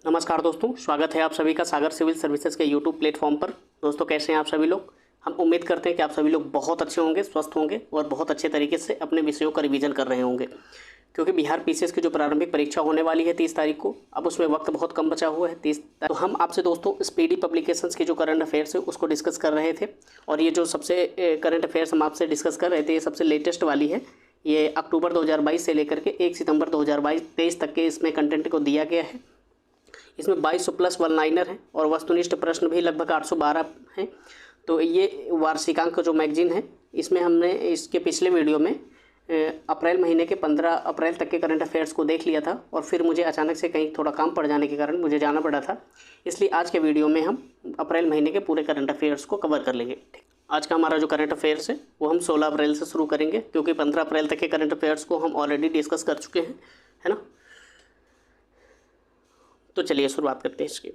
नमस्कार दोस्तों, स्वागत है आप सभी का सागर सिविल सर्विसेज के यूट्यूब प्लेटफॉर्म पर। दोस्तों कैसे हैं आप सभी लोग। हम उम्मीद करते हैं कि आप सभी लोग बहुत अच्छे होंगे, स्वस्थ होंगे और बहुत अच्छे तरीके से अपने विषयों का रिवीजन कर रहे होंगे, क्योंकि बिहार पीसीएस की जो प्रारंभिक परीक्षा होने वाली है 30 तारीख को, अब उसमें वक्त बहुत कम बचा हुआ है 30। तो हम आपसे दोस्तों स्पीडी पब्लिकेशंस की जो करंट अफेयर्स है उसको डिस्कस कर रहे थे, और ये जो सबसे करंट अफेयर्स हम आपसे डिस्कस कर रहे थे ये सबसे लेटेस्ट वाली है। ये अक्टूबर 2022 से लेकर के 1 सितंबर 2023 तक के इसमें कंटेंट को दिया गया है। इसमें 2200 प्लस वन लाइनर है और वस्तुनिष्ठ प्रश्न भी लगभग 812 हैं। तो ये वार्षिकांक जो मैगजीन है, इसमें हमने इसके पिछले वीडियो में अप्रैल महीने के 15 अप्रैल तक के करंट अफेयर्स को देख लिया था, और फिर मुझे अचानक से कहीं थोड़ा काम पड़ जाने के कारण मुझे जाना पड़ा था, इसलिए आज के वीडियो में हम अप्रैल महीने के पूरे करंट अफेयर्स को कवर कर लेंगे। आज का हमारा जो करंट अफेयर्स है वो हम 16 अप्रैल से शुरू करेंगे, क्योंकि 15 अप्रैल तक के करंट अफेयर्स को हम ऑलरेडी डिस्कस कर चुके हैं, है ना। तो चलिए शुरुआत करते हैं इसकी।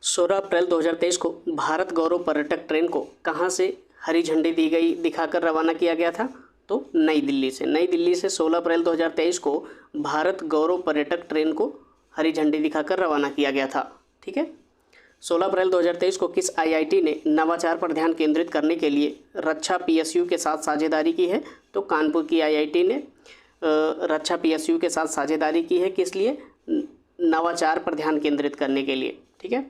16 अप्रैल 2023 को भारत गौरव पर्यटक ट्रेन को कहाँ से हरी झंडी दी गई दिखाकर रवाना किया गया था? तो नई दिल्ली से। नई दिल्ली से 16 अप्रैल 2023 को भारत गौरव पर्यटक ट्रेन को हरी झंडी दिखाकर रवाना किया गया था। ठीक है। 16 अप्रैल 2023 को किस आईआईटी ने नवाचार पर ध्यान केंद्रित करने के लिए रक्षा पीएसयू के साथ साझेदारी की है? तो कानपुर की आईआईटी ने रक्षा पीएसयू के साथ साझेदारी की है। किस लिए? नवाचार पर ध्यान केंद्रित करने के लिए। ठीक है।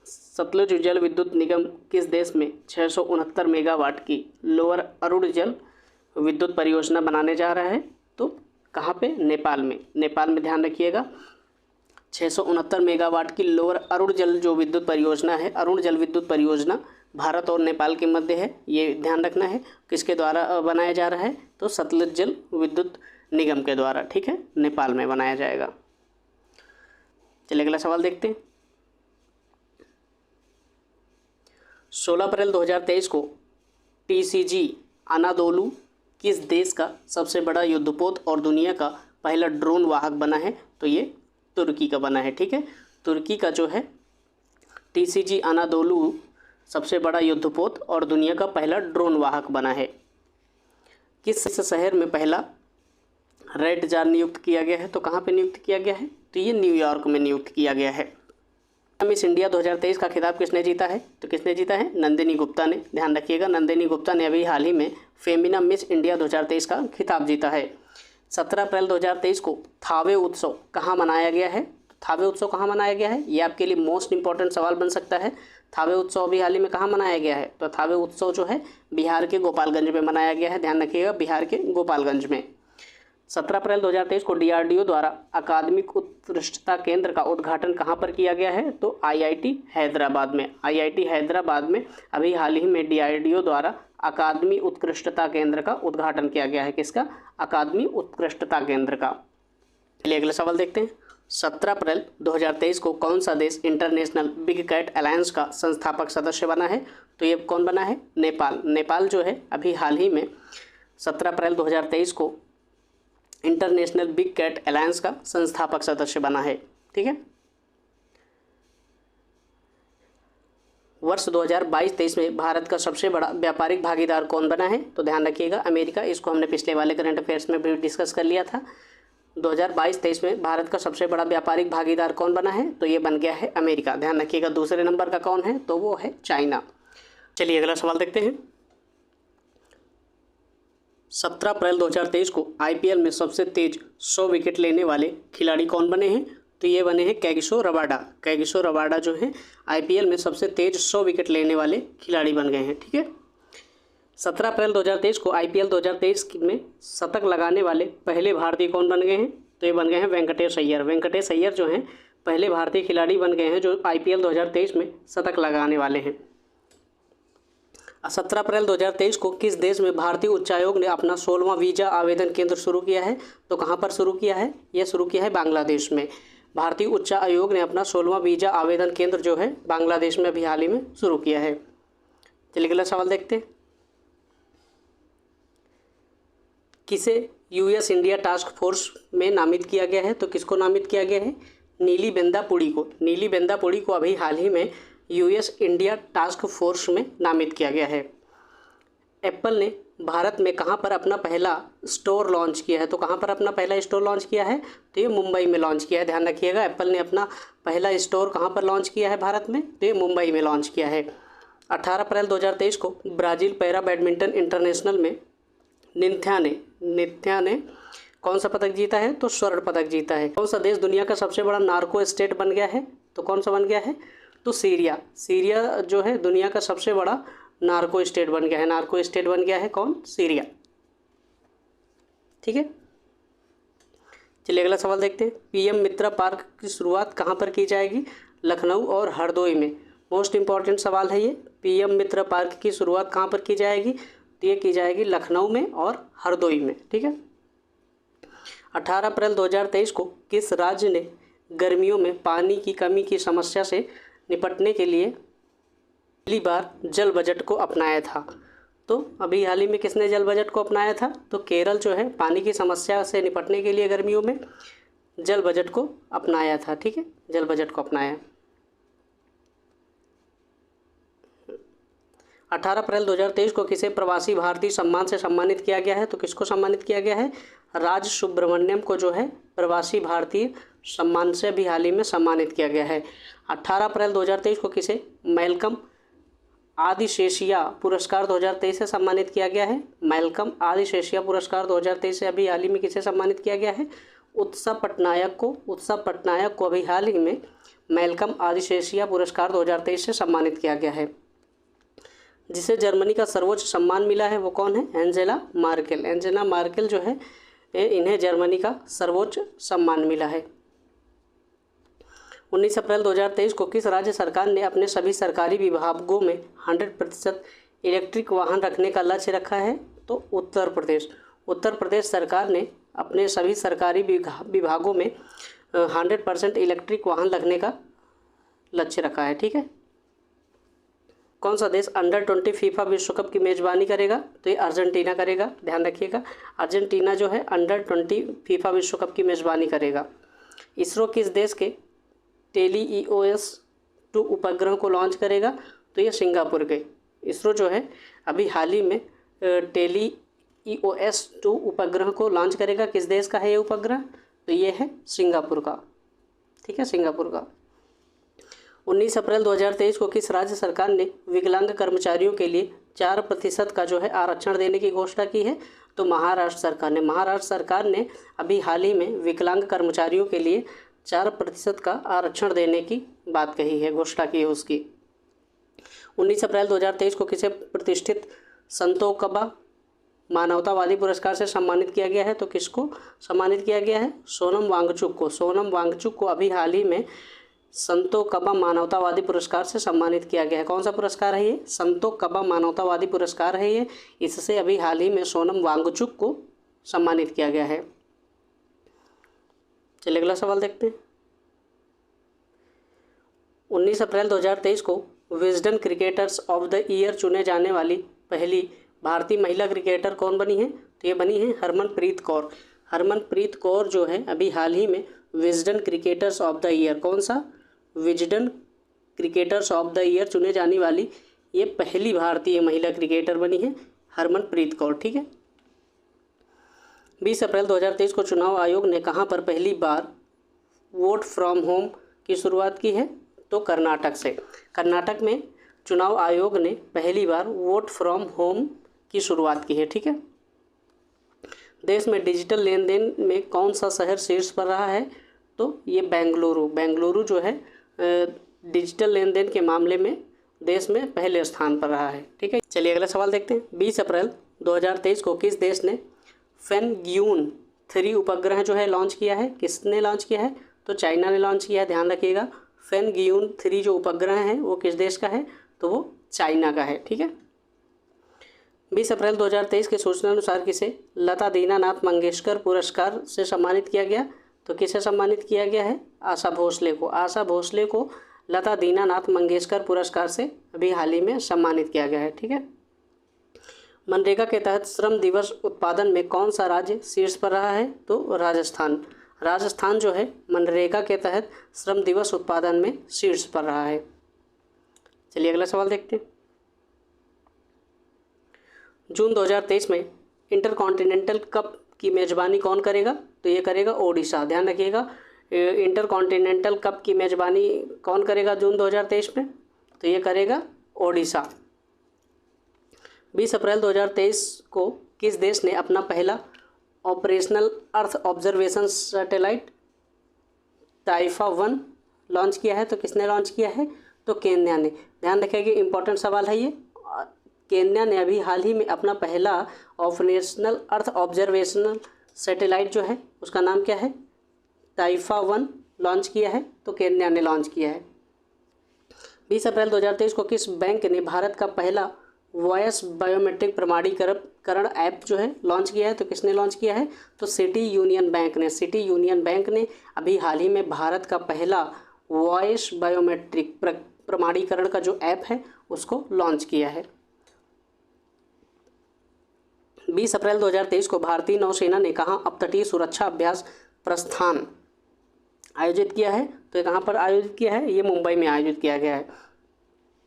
सतलुज जल विद्युत निगम किस देश में 669 मेगावाट की लोअर अरुण जल विद्युत परियोजना बनाने जा रहा है? तो कहाँ पे? नेपाल में। नेपाल में ध्यान रखिएगा। 669 मेगावाट की लोअर अरुण जल जो विद्युत परियोजना है, अरुण जल विद्युत परियोजना भारत और नेपाल के मध्य है, ये ध्यान रखना है। किसके द्वारा बनाया जा रहा है? तो सतलुज जल विद्युत निगम के द्वारा। ठीक है, नेपाल में बनाया जाएगा। चलिए अगला सवाल देखते हैं। 16 अप्रैल 2023 को टीसीजी अनादोलू किस देश का सबसे बड़ा युद्धपोत और दुनिया का पहला ड्रोन वाहक बना है? तो ये तुर्की का बना है। ठीक है, तुर्की का जो है टीसीजी अनादोलू सबसे बड़ा युद्धपोत और दुनिया का पहला ड्रोन वाहक बना है। किस शहर में पहला रेड जार नियुक्त किया गया है? तो कहाँ पे नियुक्त किया गया है? तो ये न्यूयॉर्क में नियुक्त किया गया है। मिस इंडिया 2023 का खिताब किसने जीता है? तो किसने जीता है? नंदिनी गुप्ता ने। ध्यान रखिएगा, नंदिनी गुप्ता ने अभी हाल ही में फेमिना मिस इंडिया 2023 का खिताब जीता है। 17 अप्रैल 2023 को थावे उत्सव कहाँ मनाया गया है? थावे उत्सव कहाँ मनाया गया है? ये आपके लिए मोस्ट इंपॉर्टेंट सवाल बन सकता है। थावे उत्सव अभी हाल ही में कहाँ मनाया गया है? तो थावे उत्सव जो है बिहार के गोपालगंज में मनाया गया है। ध्यान रखिएगा, बिहार के गोपालगंज में। 17 अप्रैल 2023 को डीआरडीओ द्वारा अकादमिक उत्कृष्टता केंद्र का उद्घाटन कहाँ पर किया गया है? तो आईआईटी हैदराबाद में। आईआईटी हैदराबाद में अभी हाल ही में डीआरडीओ द्वारा अकादमी उत्कृष्टता केंद्र का उद्घाटन किया गया है। किसका? अकादमी उत्कृष्टता केंद्र का। चलिए अगला सवाल देखते हैं। 17 अप्रैल 2023 को कौन सा देश इंटरनेशनल बिग कैट अलायंस का संस्थापक सदस्य बना है? तो ये कौन बना है? नेपाल। नेपाल जो है अभी हाल ही में 17 अप्रैल 2023 को इंटरनेशनल बिग कैट अलायंस का संस्थापक सदस्य बना है। ठीक है। वर्ष 2022-23 में भारत का सबसे बड़ा व्यापारिक भागीदार कौन बना है? तो ध्यान रखिएगा, अमेरिका। इसको हमने पिछले वाले करंट अफेयर्स में भी डिस्कस कर लिया था। 2022-23 में भारत का सबसे बड़ा व्यापारिक भागीदार कौन बना है? तो ये बन गया है अमेरिका। ध्यान रखिएगा, दूसरे नंबर का कौन है? तो वो है चाइना। चलिए अगला सवाल देखते हैं। 17 अप्रैल 2023 को आईपीएल में सबसे तेज 100 विकेट लेने वाले खिलाड़ी कौन बने हैं? तो ये बने हैं कैगिसो रबाडा। कैगिसो रबाडा जो है आईपीएल में सबसे तेज 100 विकेट लेने वाले खिलाड़ी बन गए हैं। ठीक है। 17 अप्रैल 2023 को आईपीएल 2023 में शतक लगाने वाले पहले भारतीय कौन बन गए हैं? तो ये बन गए हैं वेंकटेश अय्यर। वेंकटेश अय्यर जो हैं पहले भारतीय खिलाड़ी बन गए हैं जो आईपीएल 2023 में शतक लगाने वाले हैं। 17 अप्रैल 2023 को किस देश में भारतीय उच्चायोग ने अपना 16वां वीज़ा आवेदन केंद्र शुरू किया है? तो कहाँ पर शुरू किया है? यह शुरू किया है बांग्लादेश में। भारतीय उच्चायोग ने अपना 16वां वीज़ा आवेदन केंद्र जो है बांग्लादेश में अभी हाल ही में शुरू किया है। चलिए अगला सवाल देखते हैं। किसे यूएस इंडिया टास्क फोर्स में नामित किया गया है? तो किसको नामित किया गया है? नीली बेंदा पुड़ी को। नीली बेंदा पुड़ी को अभी हाल ही में यूएस इंडिया टास्क फोर्स में नामित किया गया है। एप्पल ने भारत में कहाँ पर अपना पहला स्टोर लॉन्च किया है? तो कहाँ पर अपना पहला स्टोर लॉन्च किया है? तो ये मुंबई में लॉन्च किया है। ध्यान रखिएगा, एप्पल ने अपना पहला स्टोर कहाँ पर लॉन्च किया है भारत में? तो ये मुंबई में लॉन्च किया है। 18 अप्रैल 2023 को ब्राज़ील पैरा बैडमिंटन इंटरनेशनल में नित्या ने कौन सा पदक जीता है? तो स्वर्ण पदक जीता है। कौन सा देश दुनिया का सबसे बड़ा नार्को स्टेट बन गया है? तो कौन सा बन गया है? तो सीरिया। सीरिया जो है दुनिया का सबसे बड़ा नार्को स्टेट बन गया है। नार्को स्टेट बन गया है कौन? सीरिया। ठीक है, चलिए अगला सवाल देखते हैं। पीएम मित्रा पार्क की शुरुआत कहाँ पर की जाएगी? लखनऊ और हरदोई में। मोस्ट इंपॉर्टेंट सवाल है ये। पीएम मित्र पार्क की शुरुआत कहाँ पर की जाएगी? तो ये की जाएगी लखनऊ में और हरदोई में। ठीक है। 18 अप्रैल 2023 को किस राज्य ने गर्मियों में पानी की कमी की समस्या से निपटने के लिए पहली बार जल बजट को अपनाया था? तो अभी हाल ही में किसने जल बजट को अपनाया था? तो केरल जो है पानी की समस्या से निपटने के लिए गर्मियों में जल बजट को अपनाया था। ठीक है, जल बजट को अपनाया। 18 अप्रैल 2023 को किसे प्रवासी भारतीय सम्मान से सम्मानित किया गया है? तो किसको सम्मानित किया गया है? राज सुब्रमण्यम को जो है प्रवासी भारतीय सम्मान से भी हाल ही में सम्मानित किया गया है। 18 अप्रैल 2023 को किसे मैल्कम आदिशेषिया पुरस्कार 2023 से सम्मानित किया गया है? मैल्कम आदिशेषिया पुरस्कार 2023 से अभी हाल ही में किसे सम्मानित किया गया है? उत्सव पटनायक को अभी हाल ही में मैल्कम आदिशेषिया पुरस्कार 2023 से सम्मानित किया गया है। जिसे जर्मनी का सर्वोच्च सम्मान मिला है वो कौन है? Angela Merkel. एंजेला मार्केल जो है इन्हें जर्मनी का सर्वोच्च सम्मान मिला है। 19 अप्रैल 2023 को किस राज्य सरकार ने अपने सभी सरकारी विभागों में 100% इलेक्ट्रिक वाहन रखने का लक्ष्य रखा है? तो उत्तर प्रदेश। उत्तर प्रदेश सरकार ने अपने सभी सरकारी विभागों में 100% इलेक्ट्रिक वाहन रखने का लक्ष्य रखा है। ठीक है। कौन सा देश अंडर 20 फीफा विश्व कप की मेज़बानी करेगा? तो ये अर्जेंटीना करेगा। ध्यान रखिएगा, अर्जेंटीना जो है अंडर 20 फीफा विश्व कप की मेज़बानी करेगा। इसरो किस देश के टेलीईओएस-2 उपग्रह को लॉन्च करेगा? तो ये सिंगापुर के। इसरो जो है अभी हाल ही में टेलीईओएस-2 उपग्रह को लॉन्च करेगा। किस देश का है ये उपग्रह? तो ये है सिंगापुर का। ठीक है, सिंगापुर का। 19 अप्रैल 2023 को किस राज्य सरकार ने विकलांग कर्मचारियों के लिए 4% का जो है आरक्षण देने की घोषणा की है? तो महाराष्ट्र सरकार ने। महाराष्ट्र सरकार ने अभी हाल ही में विकलांग कर्मचारियों के लिए 4% का आरक्षण देने की बात कही है, घोषणा की है उसकी। 19 अप्रैल 2023 को किसे प्रतिष्ठित संतोकबा मानवतावादी पुरस्कार से सम्मानित किया गया है? तो किसको सम्मानित किया गया है? सोनम वांगचुक को। सोनम वांगचुक को अभी हाल ही में संतोकबा मानवतावादी पुरस्कार से सम्मानित किया गया है। कौन सा पुरस्कार है ये? संतोकबा मानवतावादी पुरस्कार है ये। इससे अभी हाल ही में सोनम वांगचुक को सम्मानित किया गया है। चलिए अगला सवाल देखते हैं। 19 अप्रैल 2023 को Wisden cricketers of the year चुने जाने वाली पहली भारतीय महिला क्रिकेटर कौन बनी है? तो ये बनी है हरमनप्रीत कौर। हरमनप्रीत कौर जो है अभी हाल ही में Wisden cricketers of the year, कौन सा? Wisden cricketers of the year चुने जाने वाली ये पहली भारतीय महिला क्रिकेटर बनी है हरमनप्रीत कौर। ठीक है। 20 अप्रैल 2023 को चुनाव आयोग ने कहां पर पहली बार वोट फ्रॉम होम की शुरुआत की है? तो कर्नाटक से। कर्नाटक में चुनाव आयोग ने पहली बार वोट फ्रॉम होम की शुरुआत की है। ठीक है। देश में डिजिटल लेन देन में कौन सा शहर शीर्ष पर रहा है? तो ये बेंगलुरु। बेंगलुरु जो है डिजिटल लेन देन के मामले में देश में पहले स्थान पर रहा है। ठीक है। चलिए अगला सवाल देखते हैं। 20 अप्रैल 2023 को किस देश ने फेनग्यून 3 उपग्रह जो है लॉन्च किया है? किसने लॉन्च किया है? तो चाइना ने लॉन्च किया है। ध्यान रखिएगा, फेनग्यून 3 जो उपग्रह है वो किस देश का है? तो वो चाइना का है। ठीक है। 20 अप्रैल 2023 के सूचना अनुसार किसे लता दीनानाथ मंगेशकर पुरस्कार से सम्मानित किया गया? तो किसे सम्मानित किया गया है? आशा भोसले को। आशा भोसले को लता दीनानाथ मंगेशकर पुरस्कार से अभी हाल ही में सम्मानित किया गया है। ठीक है। मनरेगा के तहत श्रम दिवस उत्पादन में कौन सा राज्य शीर्ष पर रहा है? तो राजस्थान। राजस्थान जो है मनरेगा के तहत श्रम दिवस उत्पादन में शीर्ष पर रहा है। चलिए अगला सवाल देखते हैं। जून 2023 में इंटरकॉन्टिनेंटल कप की मेज़बानी कौन करेगा? तो ये करेगा ओडिशा। ध्यान रखिएगा, इंटरकॉन्टिनेंटल कप की मेज़बानी कौन करेगा जून 2023 में? तो ये करेगा ओडिशा। 20 अप्रैल 2023 को किस देश ने अपना पहला ऑपरेशनल अर्थ ऑब्जर्वेशन सैटेलाइट टाइफा-1 लॉन्च किया है? तो किसने लॉन्च किया है? तो केन्या ने। ध्यान रखिएगा, इंपॉर्टेंट सवाल है ये। केन्या ने अभी हाल ही में अपना पहला ऑपरेशनल अर्थ ऑब्जर्वेशनल सैटेलाइट जो है उसका नाम क्या है? टाइफा-1 लॉन्च किया है। तो केन्या ने लॉन्च किया है। 20 अप्रैल 2023 को किस बैंक ने भारत का पहला वॉयस बायोमेट्रिक प्रमाणीकरण ऐप जो है लॉन्च किया है? तो किसने लॉन्च किया है? तो सिटी यूनियन बैंक ने। सिटी यूनियन बैंक ने अभी हाल ही में भारत का पहला वॉइस बायोमेट्रिक प्रमाणीकरण का जो ऐप है उसको लॉन्च किया है। 20 अप्रैल 2023 को भारतीय नौसेना ने कहाँ अपतटीय सुरक्षा अभ्यास प्रस्थान आयोजित किया है? तो ये कहाँ पर आयोजित किया है? ये मुंबई में आयोजित किया गया है।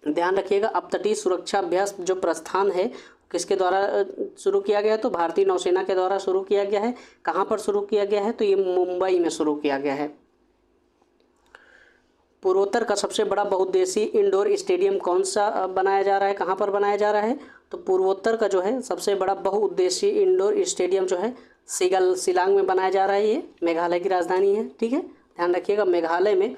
ध्यान रखिएगा, अपतटीय सुरक्षा अभ्यास जो प्रस्थान है किसके द्वारा शुरू किया गया है? तो भारतीय नौसेना के द्वारा शुरू किया गया है। कहाँ पर शुरू किया गया है? तो ये मुंबई में शुरू किया गया है। पूर्वोत्तर का सबसे बड़ा बहुउद्देशीय इंडोर स्टेडियम कौन सा बनाया जा रहा है? कहाँ पर बनाया जा रहा है? तो पूर्वोत्तर का जो है सबसे बड़ा बहुउद्देशीय इंडोर स्टेडियम जो है शिलांग में बनाया जा रहा है। ये मेघालय की राजधानी है। ठीक है, ध्यान रखिएगा, मेघालय में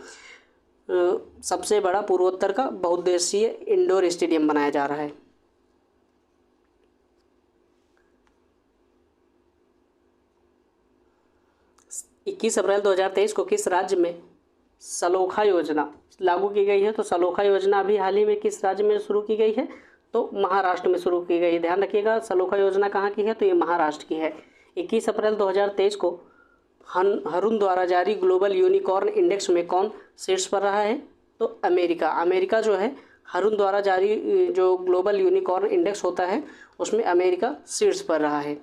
सबसे बड़ा पूर्वोत्तर का बहुउद्देशीय इंडोर स्टेडियम बनाया जा रहा है। इक्कीस अप्रैल 2023 को किस राज्य में सलोखा योजना लागू की गई है? तो सलोखा योजना अभी हाल ही में किस राज्य में शुरू की गई है? तो महाराष्ट्र में शुरू की गई है। ध्यान रखिएगा, सलोखा योजना कहाँ की है? तो ये महाराष्ट्र की है। 21 अप्रैल 2023 को हरून द्वारा जारी ग्लोबल यूनिकॉर्न इंडेक्स में कौन शीर्ष पर रहा है? तो अमेरिका। अमेरिका जो है हरून द्वारा जारी जो ग्लोबल यूनिकॉर्न इंडेक्स होता है उसमें अमेरिका शीर्ष पर रहा है।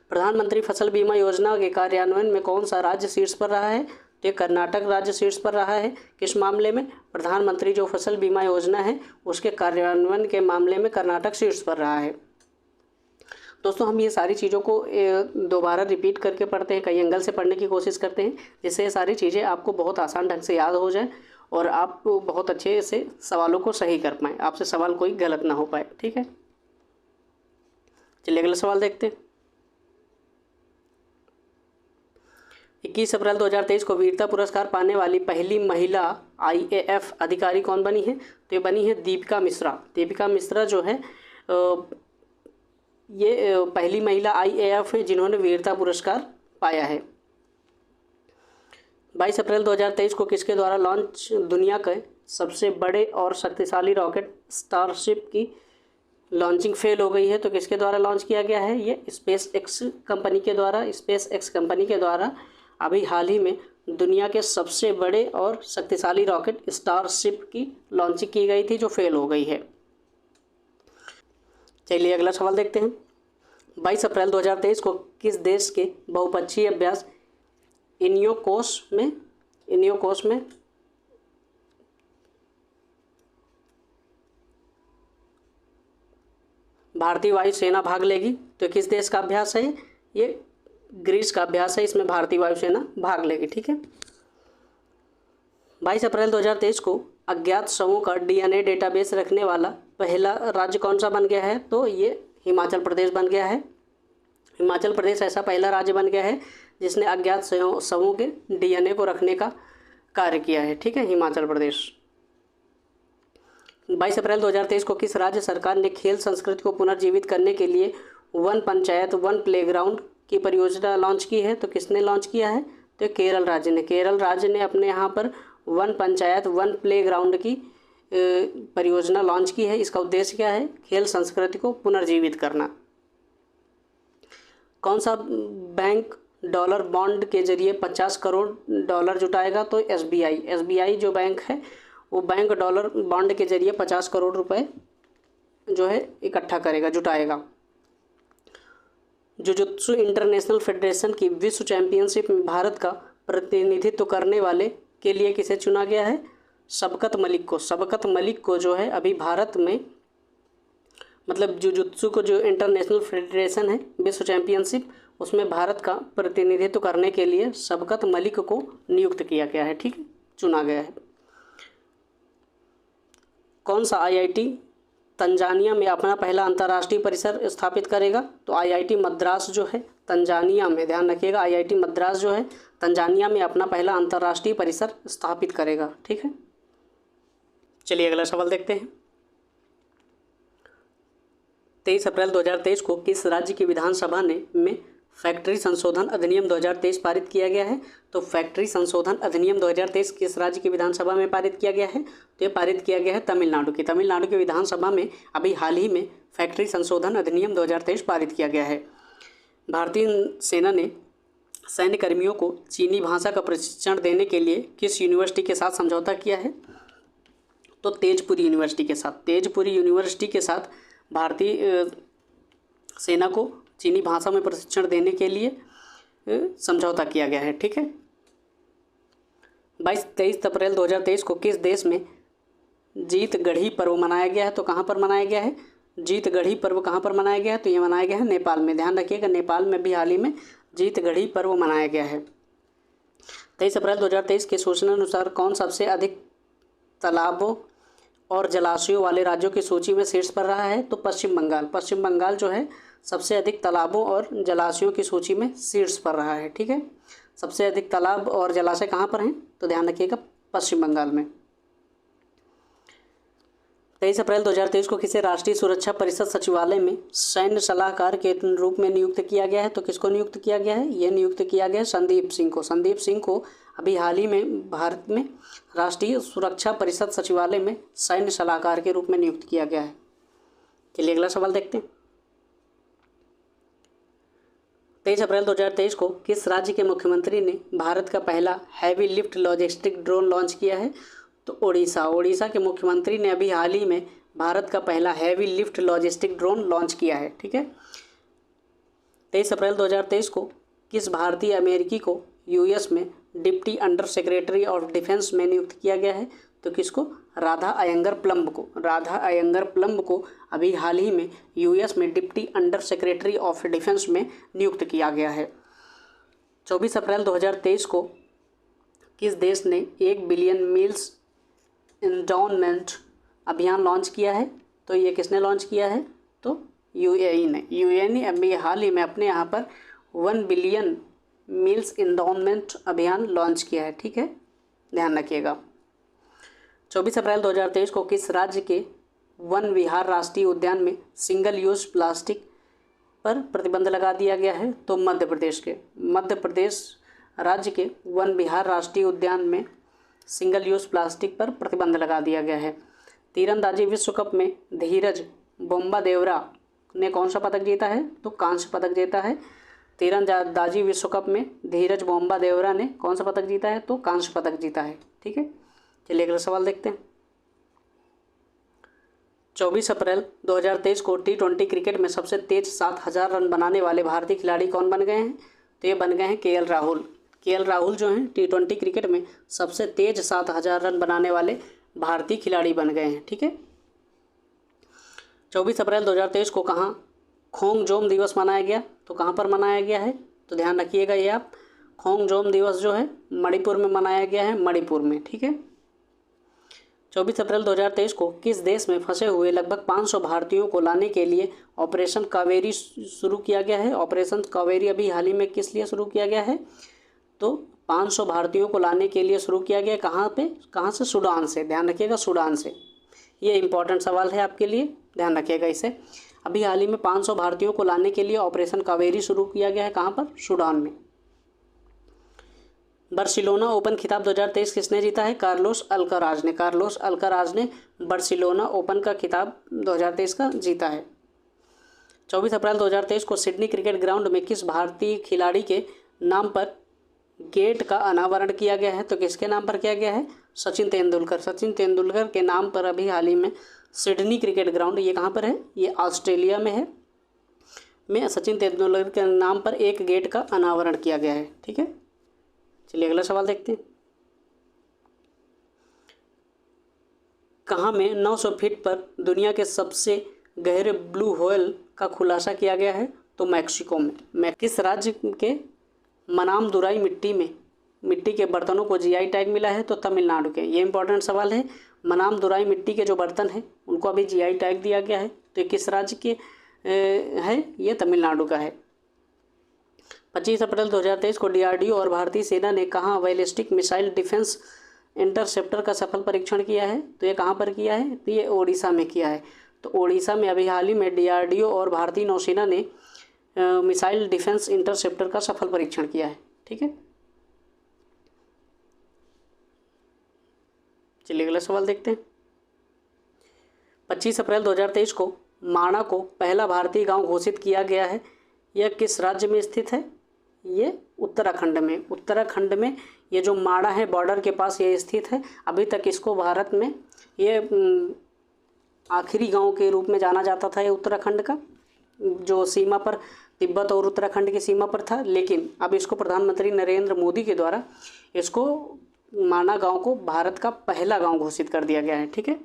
प्रधानमंत्री फसल बीमा योजना के कार्यान्वयन में कौन सा राज्य शीर्ष पर रहा है? तो कर्नाटक राज्य शीर्ष पर रहा है। किस मामले में? प्रधानमंत्री जो फसल बीमा योजना है उसके कार्यान्वयन के मामले में कर्नाटक शीर्ष पर रहा है। दोस्तों, हम ये सारी चीज़ों को दोबारा रिपीट करके पढ़ते हैं, कई एंगल से पढ़ने की कोशिश करते हैं जिससे ये सारी चीज़ें आपको बहुत आसान ढंग से याद हो जाए और आप बहुत अच्छे से सवालों को सही कर पाएँ, आपसे सवाल कोई गलत ना हो पाए। ठीक है, चलिए अगला सवाल देखते हैं। 21 अप्रैल 2023 को वीरता पुरस्कार पाने वाली पहली महिला IAF अधिकारी कौन बनी है? तो ये बनी है दीपिका मिश्रा। दीपिका मिश्रा जो है ये पहली महिला IAF है जिन्होंने वीरता पुरस्कार पाया है। 22 अप्रैल 2023 को किसके द्वारा लॉन्च दुनिया के सबसे बड़े और शक्तिशाली रॉकेट स्टारशिप की लॉन्चिंग फेल हो गई है? तो किसके द्वारा लॉन्च किया गया है? ये स्पेस एक्स कंपनी के द्वारा अभी हाल ही में दुनिया के सबसे बड़े और शक्तिशाली रॉकेट स्टारशिप की लॉन्चिंग की गई थी जो फेल हो गई है। चलिए अगला सवाल देखते हैं। 22 अप्रैल 2023 को किस देश के बहुपक्षीय अभ्यास इनियोकोस में भारतीय वायुसेना भाग लेगी? तो किस देश का अभ्यास है? ये ग्रीस का अभ्यास है, इसमें भारतीय वायुसेना भाग लेगी। ठीक है, 22 अप्रैल 2023 को अज्ञात शवों का DNA डेटाबेस रखने वाला पहला राज्य कौन सा बन गया है? तो ये हिमाचल प्रदेश बन गया है। हिमाचल प्रदेश ऐसा पहला राज्य बन गया है जिसने अज्ञात शवों के DNA को रखने का कार्य किया है। ठीक है, हिमाचल प्रदेश। 22 अप्रैल 2023 को किस राज्य सरकार ने खेल संस्कृति को पुनर्जीवित करने के लिए वन पंचायत वन प्लेग्राउंड की परियोजना लॉन्च की है? तो किसने लॉन्च किया है? तो केरल राज्य ने। केरल राज्य ने अपने यहाँ पर वन पंचायत वन प्लेग्राउंड की परियोजना लॉन्च की है। इसका उद्देश्य क्या है? खेल संस्कृति को पुनर्जीवित करना। कौन सा बैंक डॉलर बॉन्ड के जरिए 50 करोड़ डॉलर जुटाएगा? तो SBI जो बैंक है वो बैंक डॉलर बॉन्ड के जरिए 50 करोड़ रुपए जो है इकट्ठा करेगा, जुटाएगा। जुजुत्सु इंटरनेशनल फेडरेशन की विश्व चैंपियनशिप में भारत का प्रतिनिधित्व करने वाले के लिए किसे चुना गया है? शबकत मलिक को। शबकत मलिक को जो है अभी भारत में मतलब जुजुत्सु को जो इंटरनेशनल फेडरेशन है विश्व चैंपियनशिप, उसमें भारत का प्रतिनिधित्व करने के लिए शबकत मलिक को नियुक्त किया गया है, ठीक है, चुना गया है। कौन सा आईआईटी तंजानिया में अपना पहला अंतर्राष्ट्रीय परिसर स्थापित करेगा? तो आईआईटी मद्रास जो है तंजानिया में, ध्यान रखिएगा, आईआईटी मद्रास जो है तंजानिया में अपना पहला अंतर्राष्ट्रीय परिसर स्थापित करेगा, ठीक है। चलिए अगला सवाल देखते हैं। 23 अप्रैल 2023 को किस राज्य की विधानसभा में फैक्ट्री संशोधन अधिनियम 2023 पारित किया गया है? तो फैक्ट्री संशोधन अधिनियम 2023 किस राज्य की विधानसभा में पारित किया गया है? तो ये पारित किया गया है तमिलनाडु की। तमिलनाडु की विधानसभा में अभी हाल ही में फैक्ट्री संशोधन अधिनियम 2023 पारित किया गया है। भारतीय सेना ने सैन्य कर्मियों को चीनी भाषा का प्रशिक्षण देने के लिए किस यूनिवर्सिटी के साथ समझौता किया है? तो तेजपुरी यूनिवर्सिटी के साथ। तेजपुरी यूनिवर्सिटी के साथ भारतीय सेना को चीनी भाषा में प्रशिक्षण देने के लिए समझौता किया गया है, ठीक है। 23 अप्रैल 2023 को किस देश में जीतगढ़ी पर्व मनाया गया है? तो कहाँ पर मनाया गया है? जीतगढ़ी पर्व कहाँ पर मनाया गया है? तो ये मनाया गया है नेपाल में। ध्यान रखिएगा, नेपाल में भी हाल ही में जीतगढ़ी पर्व मनाया गया है। 23 अप्रैल 2023 के सूचना अनुसार कौन सबसे अधिक तालाबों और जलाशयों वाले राज्यों की सूची में शीर्ष पर रहा है? तो पश्चिम बंगाल। पश्चिम बंगाल जो है सबसे अधिक तालाबों और जलाशयों की सूची में शीर्ष पर रहा है, ठीक है। सबसे अधिक तालाब और जलाशय कहाँ पर हैं? तो ध्यान रखिएगा पश्चिम बंगाल में। 23 अप्रैल 2023 को किसे राष्ट्रीय सुरक्षा परिषद सचिवालय में सैन्य सलाहकार के रूप में नियुक्त किया गया है? तो किसको नियुक्त किया गया है? ये नियुक्त किया गया है संदीप सिंह को। संदीप सिंह को अभी हाल ही में भारत में राष्ट्रीय सुरक्षा परिषद सचिवालय में सैन्य सलाहकार के रूप में नियुक्त किया गया है। चलिए अगला सवाल देखते हैं। 23 अप्रैल 2023 को किस राज्य के मुख्यमंत्री ने भारत का पहला heavy lift logistic drone launch किया है? तो ओडिशा। ओडिशा के मुख्यमंत्री ने अभी हाल ही में भारत का पहला heavy lift logistic drone launch किया है, ठीक है। 23 अप्रैल 2023 को किस भारतीय अमेरिकी को यूएस में deputy under secretary of defence में नियुक्त किया गया है? तो किसको? राधा अयंगर प्लम्ब को। राधा अयंगर प्लम्ब को अभी हाल ही में यूएस में deputy under secretary of defence में नियुक्त किया गया है। 24 अप्रैल 2023 को किस देश ने 1 बिलियन मील्स एंडाउनमेंट अभियान लॉन्च किया है? तो ये किसने लॉन्च किया है? तो यूएई ने। यूएई ने अभी हाल ही में अपने यहाँ पर 1 बिलियन मील्स एंडाउनमेंट अभियान लॉन्च किया है, ठीक है, ध्यान रखिएगा। 24 अप्रैल 2023 को किस राज्य के वन विहार राष्ट्रीय उद्यान में सिंगल यूज प्लास्टिक पर प्रतिबंध लगा दिया गया है? तो मध्य प्रदेश के। मध्य प्रदेश राज्य के वन विहार राष्ट्रीय उद्यान में सिंगल यूज़ प्लास्टिक पर प्रतिबंध लगा दिया गया है। तीरंदाजी विश्व कप में धीरज बोम्बादेवरा ने कौन सा पदक जीता है? तो कांस्य पदक जीता है। तीरंदाजी विश्व कप में धीरज बोम्बादेवरा ने कौन सा पदक जीता है? तो कांस्य पदक जीता है, ठीक है। चलिए अगला सवाल देखते हैं। 24 अप्रैल 2023 को T20 क्रिकेट में सबसे तेज 7000 रन बनाने वाले भारतीय खिलाड़ी कौन बन गए हैं? तो ये बन गए हैं केएल राहुल। केएल राहुल जो हैं T20 क्रिकेट में सबसे तेज 7000 रन बनाने वाले भारतीय खिलाड़ी बन गए हैं, ठीक है। 24 अप्रैल 2023 को कहाँ खोंगजोम दिवस मनाया गया? तो कहाँ पर मनाया गया है? तो ध्यान रखिएगा, ये आप खोंगजोम दिवस जो है मणिपुर में मनाया गया है, मणिपुर में, ठीक है। 24 अप्रैल 2023 को किस देश में फंसे हुए लगभग 500 भारतीयों को लाने के लिए ऑपरेशन कावेरी शुरू किया गया है? ऑपरेशन कावेरी अभी हाल ही में किस लिए शुरू किया गया है? तो 500 भारतीयों को लाने के लिए शुरू किया गया। कहाँ पे? कहाँ से? सूडान से। ध्यान रखिएगा, सूडान से। ये इंपॉर्टेंट सवाल है आपके लिए, ध्यान रखिएगा इसे। अभी हाल ही में 500 भारतीयों को लाने के लिए ऑपरेशन कावेरी शुरू किया गया है। कहाँ पर? सूडान में। बार्सिलोना ओपन खिताब 2023 किसने जीता है? कार्लोस अल्काराज ने। कार्लोस अल्काराज ने बार्सिलोना ओपन का खिताब 2023 का जीता है। 24 अप्रैल 2023 को सिडनी क्रिकेट ग्राउंड में किस भारतीय खिलाड़ी के नाम पर गेट का अनावरण किया गया है? तो किसके नाम पर किया गया है? सचिन तेंदुलकर। सचिन तेंदुलकर के नाम पर अभी हाल ही में सिडनी क्रिकेट ग्राउंड, ये कहाँ पर है? ये ऑस्ट्रेलिया में है, में सचिन तेंदुलकर के नाम पर एक गेट का अनावरण किया गया है, ठीक है। चलिए अगला सवाल देखते हैं। कहाँ में 900 फीट पर दुनिया के सबसे गहरे ब्लू व्हेल का खुलासा किया गया है? तो मैक्सिको में। किस राज्य के मनामदुराई मिट्टी के बर्तनों को जीआई टैग मिला है? तो तमिलनाडु के। ये इंपॉर्टेंट सवाल है। मनामदुराई मिट्टी के जो बर्तन हैं उनको अभी जीआई टैग दिया गया है। तो ये किस राज्य के है? ये तमिलनाडु का है। 25 अप्रैल 2023 को डीआरडीओ और भारतीय सेना ने कहाँ बैलिस्टिक मिसाइल डिफेंस इंटरसेप्टर का सफल परीक्षण किया है? तो ये कहाँ पर किया है? तो ये ओडिशा में किया है। तो ओडिशा में अभी हाल ही में डीआरडीओ और भारतीय नौसेना ने मिसाइल डिफेंस इंटरसेप्टर का सफल परीक्षण किया है। ठीक है, चलिए अगला सवाल देखते हैं। 25 अप्रैल 2023 को माणा को पहला भारतीय गांव घोषित किया गया है। यह किस राज्य में स्थित है? ये उत्तराखंड में। उत्तराखंड में ये जो माणा है बॉर्डर के पास ये स्थित है। अभी तक इसको भारत में ये आखिरी गांव के रूप में जाना जाता था। ये उत्तराखंड का जो सीमा पर तिब्बत और उत्तराखंड की सीमा पर था, लेकिन अब इसको प्रधानमंत्री नरेंद्र मोदी के द्वारा इसको माणा गांव को भारत का पहला गांव घोषित कर दिया गया है। ठीक है,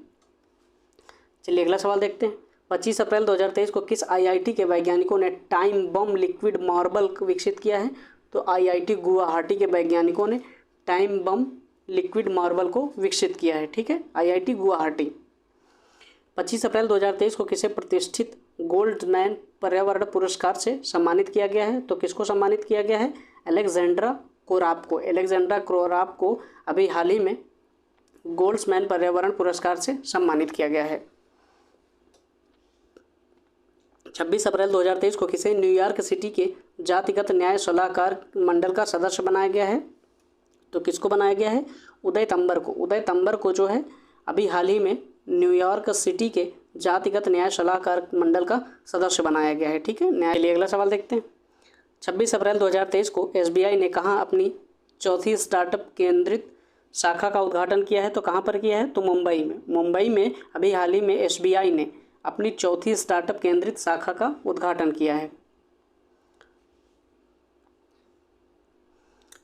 चलिए अगला सवाल देखते हैं। 25 अप्रैल 2023 को किस आईआईटी के वैज्ञानिकों ने टाइम बम लिक्विड मार्बल विकसित किया है? तो आईआईटी गुवाहाटी के वैज्ञानिकों ने टाइम बम लिक्विड मार्बल को विकसित किया है। ठीक है, आईआईटी गुवाहाटी। 25 अप्रैल 2023 को किसे प्रतिष्ठित गोल्डमैन पर्यावरण पुरस्कार से सम्मानित किया गया है? तो किसको सम्मानित किया गया है? अलेक्जेंड्रा कोराप को। अलेक्जेंड्रा कोराप को अभी हाल ही में गोल्डमैन पर्यावरण पुरस्कार से सम्मानित किया गया है। 26 अप्रैल 2023 को किसे न्यूयॉर्क सिटी के जातिगत न्याय सलाहकार मंडल का सदस्य बनाया गया है? तो किसको बनाया गया है? उदय तंवर को। उदय तंवर को जो है अभी हाल ही में न्यूयॉर्क सिटी के जातिगत न्याय सलाहकार मंडल का सदस्य बनाया गया है। ठीक है, न्याय। लिए अगला सवाल देखते हैं। 26 अप्रैल 2023 को एसबीआई ने कहाँ अपनी चौथी स्टार्टअप केंद्रित शाखा का उद्घाटन किया है? तो कहाँ पर किया है? तो मुंबई में। मुंबई में अभी हाल ही में एसबीआई ने अपनी चौथी स्टार्टअप केंद्रित शाखा का उद्घाटन किया है।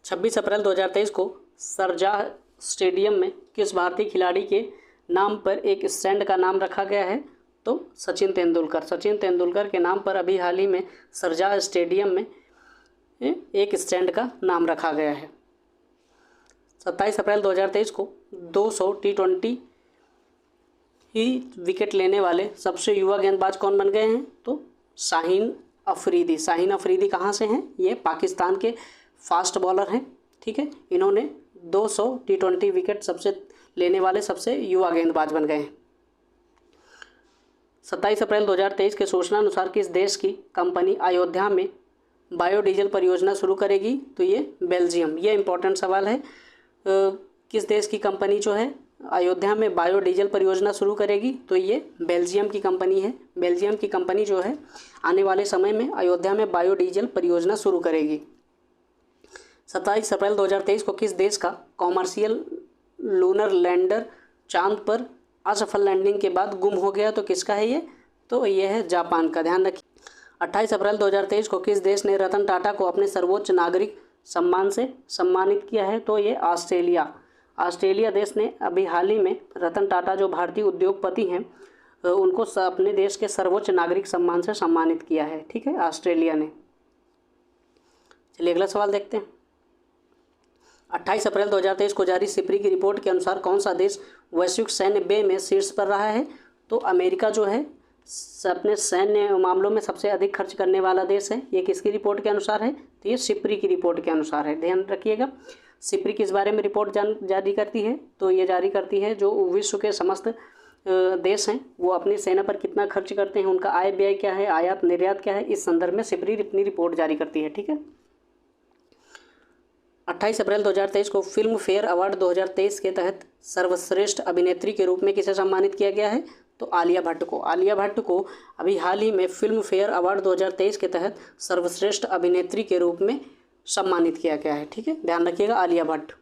26 अप्रैल 2023 को शारजाह स्टेडियम में किस भारतीय खिलाड़ी के नाम पर एक स्टैंड का नाम रखा गया है? तो सचिन तेंदुलकर। सचिन तेंदुलकर के नाम पर अभी हाल ही में शारजाह स्टेडियम में एक स्टैंड का नाम रखा गया है। 27 अप्रैल 2023 को 200 T20 ही विकेट लेने वाले सबसे युवा गेंदबाज कौन बन गए हैं? तो शाहीन अफरीदी। शाहीन अफरीदी कहाँ से हैं? ये पाकिस्तान के फास्ट बॉलर हैं। ठीक है, इन्होंने 200 T20 विकेट सबसे लेने वाले सबसे युवा गेंदबाज बन गए हैं। 27 अप्रैल 2023 के सूचना अनुसार किस देश की कंपनी अयोध्या में बायोडीजल परियोजना शुरू करेगी? तो ये बेल्जियम। ये इंपॉर्टेंट सवाल है। किस देश की कंपनी जो है अयोध्या में बायोडीजल परियोजना शुरू करेगी? तो ये बेल्जियम की कंपनी है। बेल्जियम की कंपनी जो है आने वाले समय में अयोध्या में बायोडीजल परियोजना शुरू करेगी। 27 अप्रैल 2023 को किस देश का कॉमर्शियल लूनर लैंडर चांद पर असफल लैंडिंग के बाद गुम हो गया? तो किसका है ये? तो ये है जापान का। ध्यान रखिए। 28 अप्रैल 2023 को किस देश ने रतन टाटा को अपने सर्वोच्च नागरिक सम्मान से सम्मानित किया है? तो ये ऑस्ट्रेलिया। ऑस्ट्रेलिया देश ने अभी हाल ही में रतन टाटा जो भारतीय उद्योगपति हैं उनको अपने देश के सर्वोच्च नागरिक सम्मान से सम्मानित किया है। ठीक है, ऑस्ट्रेलिया ने। चलिए अगला सवाल देखते हैं। 28 अप्रैल 2023 को जारी सिप्री की रिपोर्ट के अनुसार कौन सा देश वैश्विक सैन्य व्यय में शीर्ष पर रहा है? तो अमेरिका जो है अपने सैन्य मामलों में सबसे अधिक खर्च करने वाला देश है। ये किसकी रिपोर्ट के अनुसार है? तो ये सिप्री की रिपोर्ट के अनुसार है। ध्यान रखिएगा। सिप्री किस बारे में रिपोर्ट जारी करती है? तो ये जारी करती है जो विश्व के समस्त देश हैं वो अपनी सेना पर कितना खर्च करते हैं, उनका आय व्यय क्या है, आयात निर्यात क्या है, इस संदर्भ में सिप्री अपनी रिपोर्ट जारी करती है। ठीक है। 28 अप्रैल 2023 को फिल्म फेयर अवार्ड 2023 के तहत सर्वश्रेष्ठ अभिनेत्री के रूप में किसे सम्मानित किया गया है? तो आलिया भट्ट को। आलिया भट्ट को अभी हाल ही में फिल्म फेयर अवार्ड 2023 के तहत सर्वश्रेष्ठ अभिनेत्री के रूप में सम्मानित किया गया है। ठीक है, ध्यान रखिएगा, आलिया भट्ट।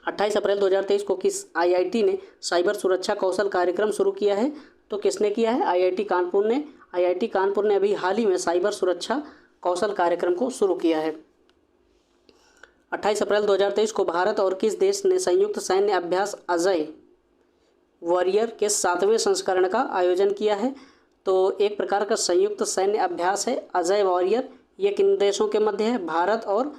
28 अप्रैल 2023 को किस आईआईटी ने साइबर सुरक्षा कौशल कार्यक्रम शुरू किया है? तो किसने किया है? आईआईटी कानपुर ने। आईआईटी कानपुर ने अभी हाल ही में साइबर सुरक्षा कौशल कार्यक्रम को शुरू किया है। 28 अप्रैल 2023 को भारत और किस देश ने संयुक्त सैन्य अभ्यास अजय वॉरियर के 7वें संस्करण का आयोजन किया है? तो एक प्रकार का संयुक्त सैन्य अभ्यास है अजय वॉरियर। ये किन देशों के मध्य है? भारत और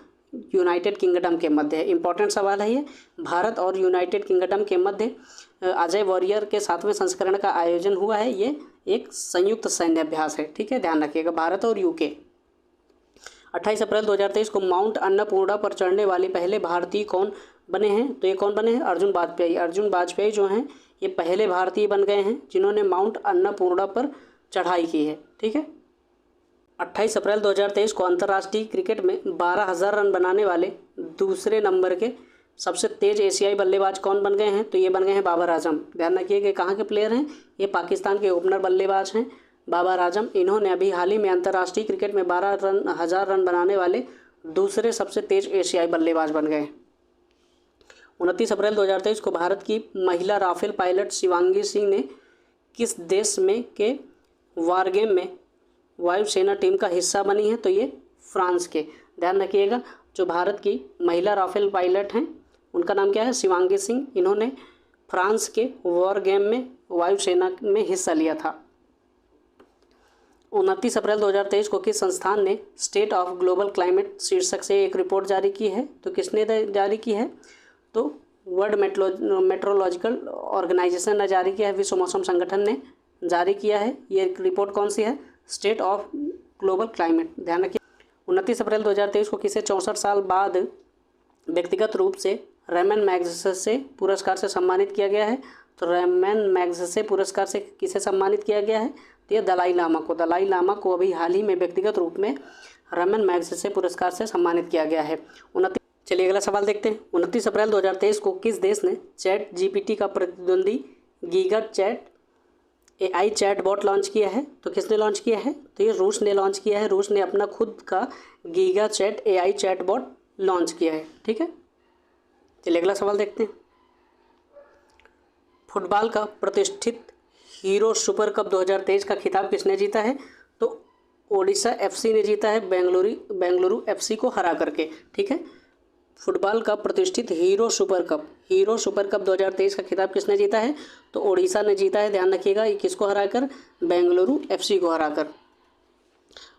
यूनाइटेड किंगडम के मध्य है। इंपॉर्टेंट सवाल है ये। भारत और यूनाइटेड किंगडम के मध्य अजय वॉरियर के 7वें संस्करण का आयोजन हुआ है। ये एक संयुक्त सैन्य अभ्यास है, ठीक है, ध्यान रखिएगा, भारत और यूके। 28 अप्रैल 2023 को माउंट अन्नपूर्णा पर चढ़ने वाले पहले भारतीय कौन बने हैं? तो ये कौन बने हैं? अर्जुन वाजपेयी। अर्जुन वाजपेयी जो हैं ये पहले भारतीय बन गए हैं जिन्होंने माउंट अन्नपूर्णा पर चढ़ाई की है, ठीक है। 28 अप्रैल 2023 को अंतर्राष्ट्रीय क्रिकेट में 12,000 रन बनाने वाले दूसरे नंबर के सबसे तेज एशियाई बल्लेबाज कौन बन गए हैं? तो ये बन गए हैं बाबर आजम। ध्यान रखिएगा कहाँ के प्लेयर हैं? ये पाकिस्तान के ओपनर बल्लेबाज हैं बाबर आजम। इन्होंने अभी हाल ही में अंतर्राष्ट्रीय क्रिकेट में 12,000 रन बनाने वाले दूसरे सबसे तेज एशियाई बल्लेबाज बन गए। 29 अप्रैल 2023 को भारत की महिला राफेल पायलट शिवांगी सिंह ने किस देश में के वारगेम में वायुसेना टीम का हिस्सा बनी है? तो ये फ्रांस के। ध्यान रखिएगा जो भारत की महिला राफेल पायलट हैं उनका नाम क्या है? शिवांगी सिंह। इन्होंने फ्रांस के वॉर गेम में वायुसेना में हिस्सा लिया था। 29 अप्रैल 2023 को किस संस्थान ने स्टेट ऑफ ग्लोबल क्लाइमेट शीर्षक से एक रिपोर्ट जारी की है? तो किसने जारी की है? तो वर्ल्ड मेट्रोलॉजिकल ऑर्गेनाइजेशन ने जारी किया है, विश्व मौसम संगठन ने जारी किया है। ये रिपोर्ट कौन सी है? State of global climate. ध्यान रखिए। 29 अप्रैल 2023 को किसे 64 साल बाद व्यक्तिगत रूप से रैमन मैग्सेसे पुरस्कार से सम्मानित किया गया है? तो रैमन मैग्सेसे पुरस्कार से किसे सम्मानित किया गया है? तो ये दलाई लामा को। दलाई लामा को अभी हाल ही में व्यक्तिगत रूप में रैमन मैग्सेसे पुरस्कार से सम्मानित किया गया है। चलिए अगला सवाल देखते हैं। 29 अप्रैल 2023 को किस देश ने चैट जीपीटी का प्रतिद्वंदी giga chad AI chatbot launch किया है? तो किसने लॉन्च किया है? तो ये रूस ने लॉन्च किया है। रूस ने अपना खुद का giga chad AI chatbot launch किया है, ठीक है। चलिए अगला सवाल देखते हैं। फुटबॉल का प्रतिष्ठित हीरो सुपर कप 2023 का खिताब किसने जीता है? तो ओडिशा FC ने जीता है बेंगलुरु FC को हरा करके, ठीक है। फुटबॉल का प्रतिष्ठित हीरो सुपर कप 2023 का खिताब किसने जीता है? तो ओडिशा ने जीता है। ध्यान रखिएगा ये किसको हराकर? बेंगलुरु FC को हराकर।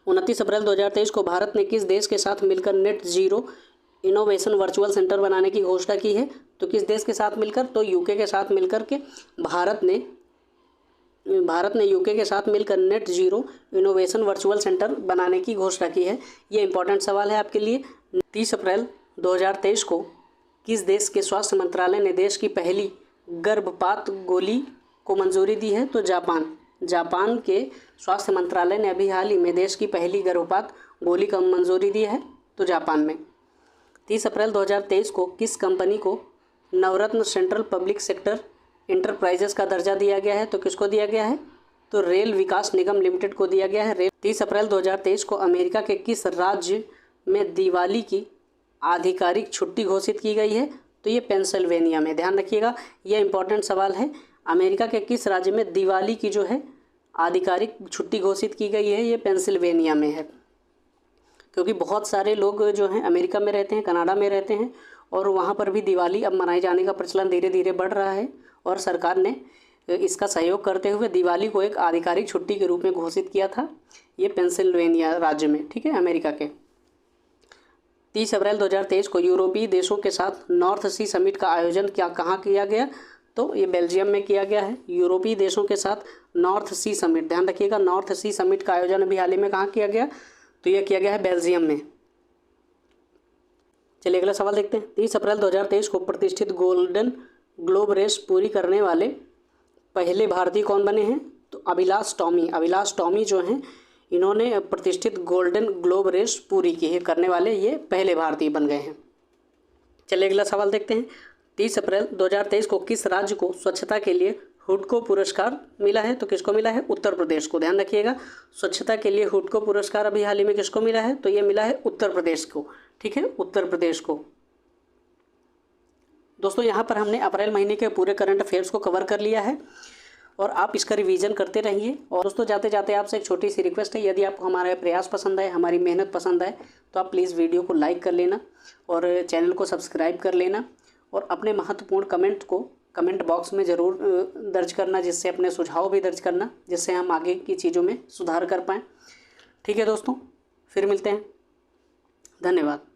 29 अप्रैल 2023 को भारत ने किस देश के साथ मिलकर net zero innovation virtual centre बनाने की घोषणा की है? तो किस देश के साथ मिलकर? तो यूके के साथ मिलकर के भारत ने यूके के साथ मिलकर net zero innovation virtual centre बनाने की घोषणा की है। ये इंपॉर्टेंट सवाल है आपके लिए। 30 अप्रैल 2023 को किस देश के स्वास्थ्य मंत्रालय ने देश की पहली गर्भपात गोली को मंजूरी दी है? तो जापान के स्वास्थ्य मंत्रालय ने अभी हाल ही में देश की पहली गर्भपात गोली को मंजूरी दी है, तो जापान में। 30 अप्रैल 2023 को किस कंपनी को नवरत्न सेंट्रल पब्लिक सेक्टर इंटरप्राइजेस का दर्जा दिया गया है? तो किसको दिया गया है? तो रेल विकास निगम लिमिटेड को दिया गया है। 30 अप्रैल 2023 को अमेरिका के किस राज्य में दिवाली की आधिकारिक छुट्टी घोषित की गई है? तो ये पेंसिल्वेनिया में। ध्यान रखिएगा ये इंपॉर्टेंट सवाल है। अमेरिका के किस राज्य में दिवाली की जो है आधिकारिक छुट्टी घोषित की गई है? ये पेंसिल्वेनिया में है, क्योंकि बहुत सारे लोग जो हैं अमेरिका में रहते हैं, कनाडा में रहते हैं, और वहाँ पर भी दिवाली अब मनाए जाने का प्रचलन धीरे धीरे बढ़ रहा है, और सरकार ने इसका सहयोग करते हुए दिवाली को एक आधिकारिक छुट्टी के रूप में घोषित किया था, ये पेंसिल्वेनिया राज्य में, ठीक है, अमेरिका के। 30 अप्रैल 2023 को यूरोपीय देशों के साथ नॉर्थ सी समिट का आयोजन कहाँ किया गया? तो ये बेल्जियम में किया गया है। यूरोपीय देशों के साथ नॉर्थ सी समिट, ध्यान रखिएगा नॉर्थ सी समिट का आयोजन अभी हाल ही में कहाँ किया गया? तो यह किया गया है बेल्जियम में। चलिए अगला सवाल देखते हैं। 30 अप्रैल 2023 को प्रतिष्ठित गोल्डन ग्लोब रेस पूरी करने वाले पहले भारतीय कौन बने हैं? तो अभिलाष टॉमी जो हैं इन्होंने प्रतिष्ठित गोल्डन ग्लोब रेस पूरी की है करने वाले ये पहले भारतीय बन गए हैं। चलिए अगला सवाल देखते हैं। 30 अप्रैल 2023 को किस राज्य को स्वच्छता के लिए हुडको पुरस्कार मिला है? तो किसको मिला है? उत्तर प्रदेश को। ध्यान रखिएगा स्वच्छता के लिए हुडको पुरस्कार अभी हाल ही में किसको मिला है? तो ये मिला है उत्तर प्रदेश को, ठीक है, उत्तर प्रदेश को। दोस्तों यहाँ पर हमने अप्रैल महीने के पूरे करंट अफेयर्स को कवर कर लिया है और आप इसका रिवीजन करते रहिए। और दोस्तों जाते जाते आपसे एक छोटी सी रिक्वेस्ट है, यदि आपको हमारा प्रयास पसंद आए, हमारी मेहनत पसंद आए, तो आप प्लीज़ वीडियो को लाइक कर लेना और चैनल को सब्सक्राइब कर लेना और अपने महत्वपूर्ण कमेंट को कमेंट बॉक्स में ज़रूर दर्ज करना, जिससे अपने सुझाव भी दर्ज करना, जिससे हम आगे की चीज़ों में सुधार कर पाएँ। ठीक है दोस्तों, फिर मिलते हैं। धन्यवाद।